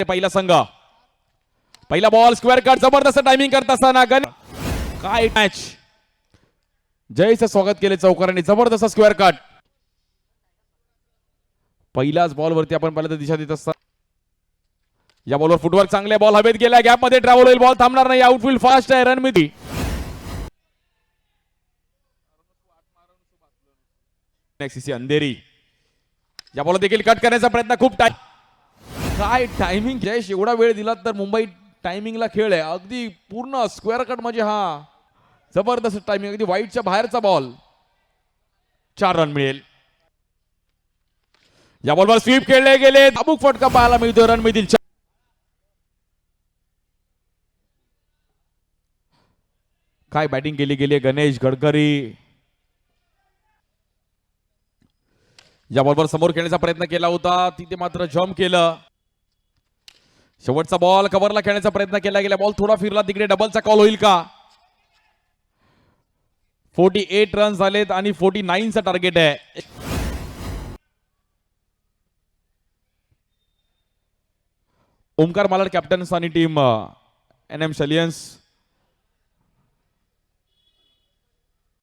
पहिला संघ पहिला बॉल स्क्वेअर कट जबरदस्त टायमिंग करत असताना काय मॅच जयचं स्वागत केले चौकारांनी जबरदस्त स्क्वेअर कट पहिल्याच बॉल वरती आपण पहिल्यांदा दिशा देत असता या बॉलवर फुटवर्क चांगले बॉल हवेत गेला गॅप मध्ये ट्रॅव्हल होईल बॉल थांबणार नाही आउटफील्ड फास्ट आहे रणमिती नेक्स्ट अंधेरी या बॉल देखील कट करण्याचा प्रयत्न खूप काय टायमिंग जयेश एवढा वेळ दिला तर मुंबई टायमिंगला खेळ आहे अगदी पूर्ण स्क्वेअर कट म्हणजे हा जबरदस्त टायमिंग अगदी वाईटच्या बाहेरचा बॉल 4 रन मिळेल या बॉलवर स्वीप खेळले गेले दाबूक फटका पाहायला मिळतो रन मिळतील काय बॅटिंग केली गेली गणेश गडकरी या बॉलवर समोर खेळण्याचा प्रयत्न केला होता तिथे मात्र जम्प केलं शेवटचा बॉल कव्हरला खेळण्याचा प्रयत्न केला गेला बॉल थोडा फिरला तिकडे डबलचा कॉल होईल का 48 रन झालेत आणि 49 चा टार्गेट आहे ओमकार मालाड कॅप्टन आणि टीम एनएम शलियन्स